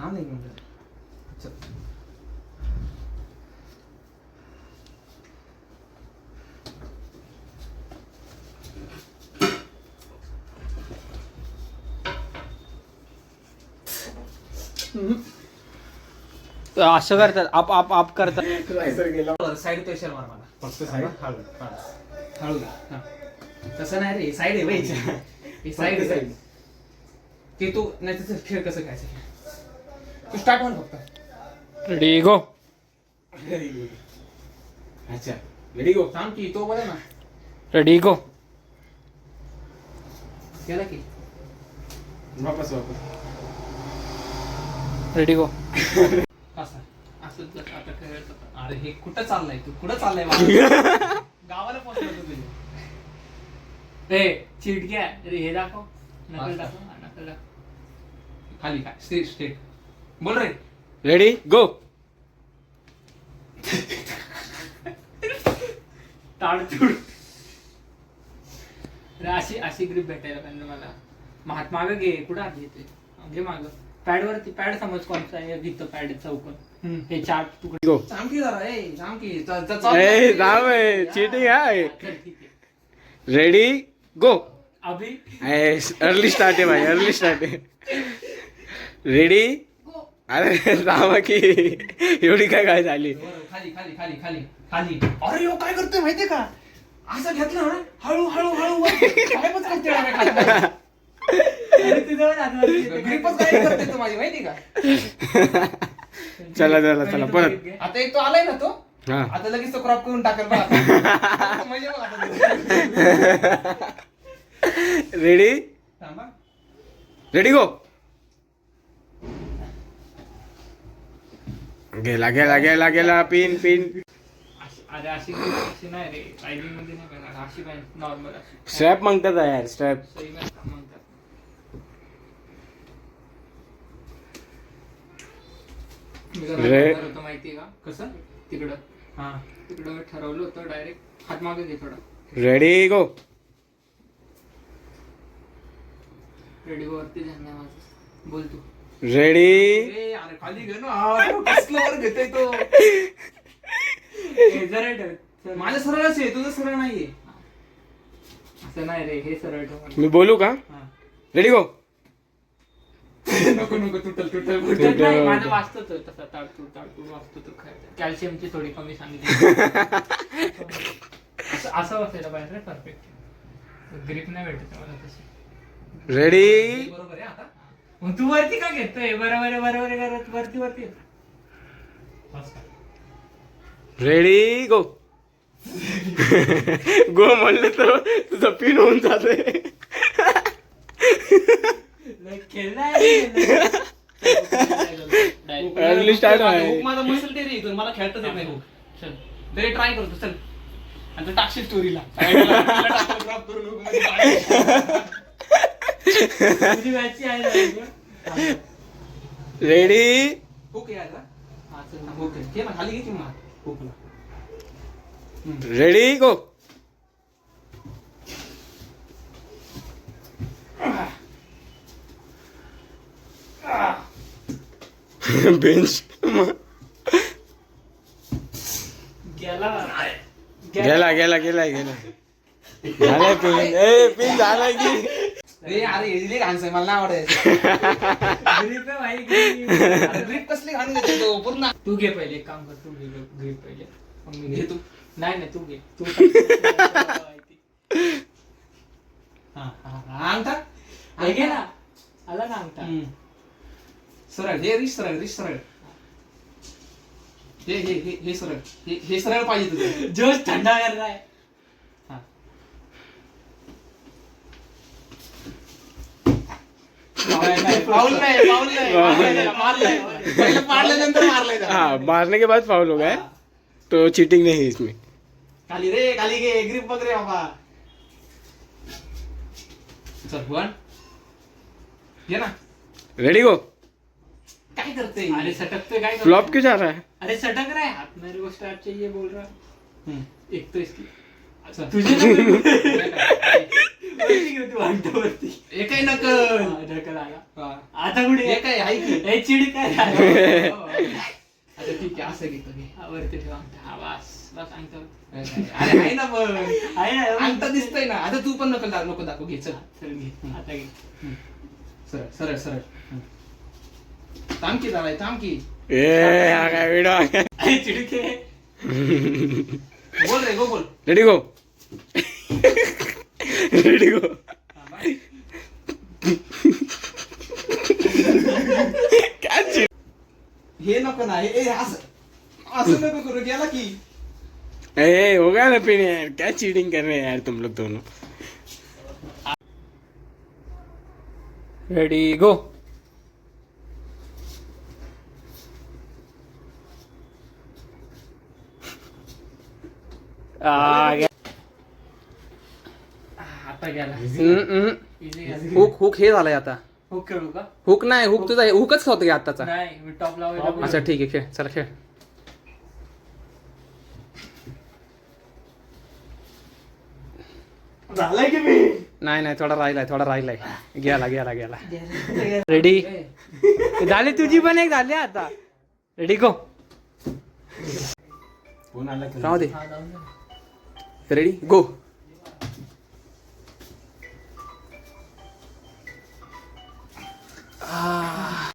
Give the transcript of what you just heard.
थांब एक मिनिट. चल. असं करतात आप आप आप करतात. साईड प्रेशर मार मला फक्त साईड. हळू हळू हा. तसं नाही रे साईड आहे बाई. साईड साईड ते तू नाही त्याचं खेळ कसं काय तू स्टार्ट म्हण फक्त. रेडी गो. अच्छा रेडी गो. थांब की तो बघा ना. रेडी गो. केला की वापस वापस. रेडी गो. असं असं आता खेळत. अरे हे कुठं चाललाय तू कुठं चाललाय गावाला पोहोचलो तू तुझे. चिडक्या हे दाखव. नकल दाखव. नकल दाखव. खाली काय स्ट्रेट स्ट्रेट बोल रे. रेडी गो. ताडतूड. अशी अशी ग्रिप भेटायला पाहिजे मला. माग घे. कुठं आत घेते घे माग. पॅड वरती पॅड समज कोणता आहे. इथं पॅड चौकन. हे चार तुकडे. गो. थांबकी जरा थांबकी. चीटिंग आहे. रेडी गो. अभी अर्ली स्टार्ट आहे भाई. अर्ली स्टार्ट आहे. रेडी. अरे रामा की एवढी काय झाली. खाली खाली खाली खाली खाली. अरे यो काय करतोय माहितीये का. असं घेतलं ना हळू हळू हळू ग्रिपच करते तो माझी माहिती का. चला चला चला परत. आता एक तो आलाय ना तो. आता लगेच तो क्रॉप करून टाकेल बघ. म्हणजे बघ आता. रेडी. रेडी गो. गेला गेला गेला गेला. Pin pin. अरे अशी अशी नाही रे. टायमिंग मध्ये नाही करणार. अशी पाहिजे नॉर्मल. स्ट्रॅप मागतात यार. स्ट्रॅप मागतात. होतं माहितीये का कसं तिकडं. हा तिकडं ठरवलं होतं डायरेक्ट हात मागे घे थोडा. रेडी गो. रेडी गो वरती ध्यान नाही माझं. बोल तू. रेडी. अरे खाली घे ना. कसलं वर घेतोय तो. माझं सरळच आहे तुझं सरळ नाहीये. असं नाही रे. हे सरळ ठेव. मी बोलू का. रेडी गो. नको नको तुटल तुटल. माझं वाचतोच तसा. ताडतूड ताडतूड वाचतो तो. कॅल्शियमची थोडी कमी सांगितली. असं बसायला पाहिजे. परफेक्ट ग्रिप नाही भेटत मला तशी. रेडी. बरोबर आहे आता. मग तू वरती का घेतोय. बरोबर बरोबर वरती वरती. रेडी गो. गो म्हणलं तर तुझं पिन होऊन जाते. माझा मसल ते रे इथून मला खेळताच येत नाही. चल तरी ट्राय करतो. चल आणि तू टाकशील स्टोरीला. रेडी. ओके ओके ना खाली घे मग. रेडी गो. बेंच गेला गेला गेला गेला गेला. झालाय पिन. ए पिन झालाय की. अरे इझिली घाणसं मला नाही आवडत. ग्रिप कसली घालून देते तो पूर्ण. तू घे पहिले. एक काम कर. तू घे ग्रिप पहिले. मग मी घे. तू नाही नाही तू घे. तू अंगठा घे ना. आला ना अंगठा. सरळ हे रिश सरळ रिश सरळ. हे हे हे हे सरळ. हे सरळ पाहिजे तुझं. जोश थंडा कर रहा है. फाउल नाही फाउल नाही. मारलंय पहिले पाडल्यानंतर मारलंय. हाँ मारने के बाद फाउल हो गया. तो चीटिंग नहीं है इसमें. खाली रे खाली घे. ग्रिप बघ रे बाबा. चल वन घे ना. रेडी गो. काय करते. अरे सटकते काय. फ्लॉप क्यों जा रहा है. अरे सटक रहा है. हाथ मेरे को स्ट्रैप चाहिए बोल रहा. एक तो इसकी. अच्छा तुझे एकही नकल. आता कुठे हे काय आहे की? हे चिडी काय आता ठीक आहे असं घेतो मी. वरती ठेवा हा बस बस सांगतो अरे आहे ना पण आहे ना अंगठा दिसतोय ना. आता तू पण नको दाखव. घे चल. चल घे आता घे सरळ सरळ सरळ. थांब की झालाय थांब की. ए हा काय व्हिडिओ अरे चिडके बोल रे गो बोल. रेडी गो रेडी गो हे नको ना. हे असं असं नको करू. गेला की. ए हो गया ना पीने यार, क्या चीटिंग कर रहे हैं यार तुम लोग दोनों. रेडी गो. आता गेला. हुक हुक हे झालंय आता. हुक खेळू का हुक नाही. हुक तुझा हुकच होतं की आताचा. नाही मी टॉप लावायला अच्छा ठीक आहे खेळ. चला खेळ. झालाय की मी नाही थोडा राहिलाय. गेला. रेडी. झाली तुझी पण एक झाली आता. रेडी गो. राहू दे. रेडी गो.